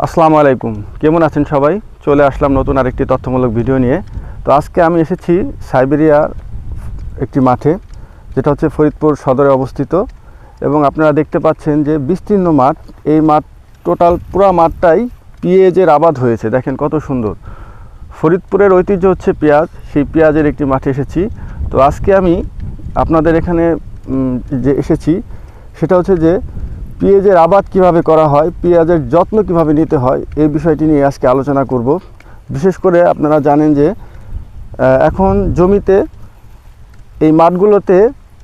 আসসালামু আলাইকুম, কেমন আছেন সবাই? চলে আসলাম নতুন আরেকটি তথ্যমূলক ভিডিও নিয়ে। তো আজকে আমি এসেছি সাইবেরিয়ার একটি মাঠে, যেটা হচ্ছে ফরিদপুর সদরে অবস্থিত। এবং আপনারা দেখতে পাচ্ছেন যে বিস্তীর্ণ মাঠ, এই মাঠ টোটাল পুরো মাঠটাই পেঁয়াজের আবাদ হয়েছে। দেখেন কত সুন্দর। ফরিদপুরের ঐতিহ্য হচ্ছে পেঁয়াজ, সেই পেঁয়াজের একটি মাঠে এসেছি। তো আজকে আমি আপনাদের এখানে যে এসেছি সেটা হচ্ছে যে পেঁয়াজের আবাদ কিভাবে করা হয়, পেঁয়াজের যত্ন কিভাবে নিতে হয়, এই বিষয়টি নিয়ে আজকে আলোচনা করব। বিশেষ করে আপনারা জানেন যে এখন জমিতে এই মাঠগুলোতে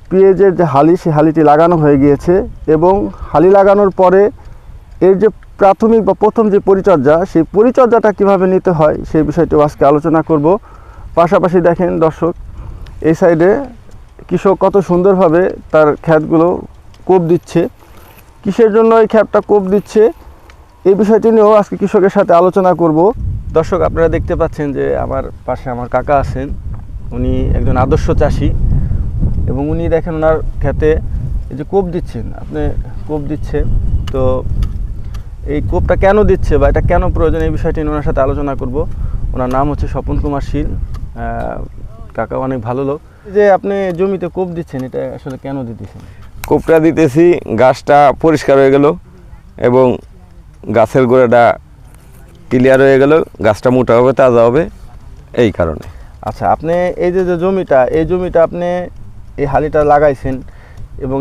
পেঁয়াজের যে হালি, সেই হালিটি লাগানো হয়ে গিয়েছে এবং হালি লাগানোর পরে এর যে প্রাথমিক বা প্রথম যে পরিচর্যা, সেই পরিচর্যাটা কিভাবে নিতে হয় সেই বিষয়টিও আজকে আলোচনা করব। পাশাপাশি দেখেন দর্শক, এই সাইডে কৃষক কত সুন্দরভাবে তার ক্ষেতগুলো কোপ দিচ্ছে। কিসের জন্য এই ক্ষেতটা কোপ দিচ্ছে এই বিষয়টি নিয়েও আজকে কৃষকের সাথে আলোচনা করব। দর্শক, আপনারা দেখতে পাচ্ছেন যে আমার পাশে আমার কাকা আছেন, উনি একজন আদর্শ চাষি এবং উনি দেখেন ওনার ক্ষেতে এই যে কোপ দিচ্ছেন, আপনি কোপ দিচ্ছে। তো এই কোপটা কেন দিচ্ছে বা এটা কেন প্রয়োজন, এই বিষয়টি নিয়ে ওনার সাথে আলোচনা করব। ওনার নাম হচ্ছে স্বপন কুমার শীল। কাকা অনেক ভালো লোক। যে আপনি জমিতে কোপ দিচ্ছেন, এটা আসলে কেন দিতেছেন? কোপটা দিতেছি, গাছটা পরিষ্কার হয়ে গেল এবং গাছের গোড়াটা ক্লিয়ার হয়ে গেল, গাছটা মোটা হবে, তাজা হবে, এই কারণে। আচ্ছা, আপনি এই যে জমিটা আপনি এই হালিটা লাগাইছেন এবং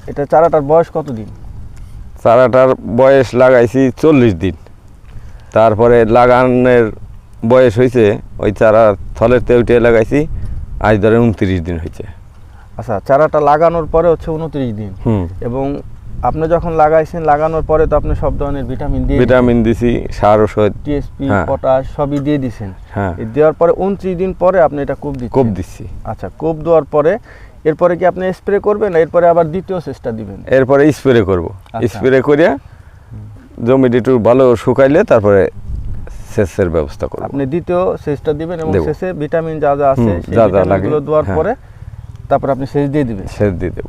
এটা চারাটার বয়স কতদিন? চারাটার বয়স লাগাইছি 40 দিন। তারপরে লাগানোর বয়স হয়েছে, ওই চারা থলের উঠে লাগাইছি, আজ ধরে 29 দিন হয়েছে। আচ্ছা, চারাটা লাগানোর পরে হচ্ছে 29 দিন। এবং আপনি যখন লাগানোর পরে তো আপনি সব ধরনের ভিটামিন দিছি, সার ওষুধ, টিএসপি, পটাশ সবই দিয়ে দিয়েছেন। হ্যাঁ, দেওয়ার পরে 29 দিন পরে আপনি এটা কোপ দিচ্ছি। আচ্ছা, কোপ দেওয়ার পরে এরপরে কি আপনি স্প্রে করবেন না এরপরে আবার দ্বিতীয় চেষ্টা দিবেন? এরপরে স্প্রে করব। স্প্রে করিয়া জমিটি একটু ভালো শুকাইলে তারপরে সেচের ব্যবস্থা করব। আপনি দ্বিতীয় সেচটা দিবেন এবং শেষে ভিটামিন যা যা আছে সেই যা ভিটামিনগুলো দেওয়ার লাগে, পরে তারপর আপনি সেচ দিয়ে দিবেন। সেচ দিয়ে দেব।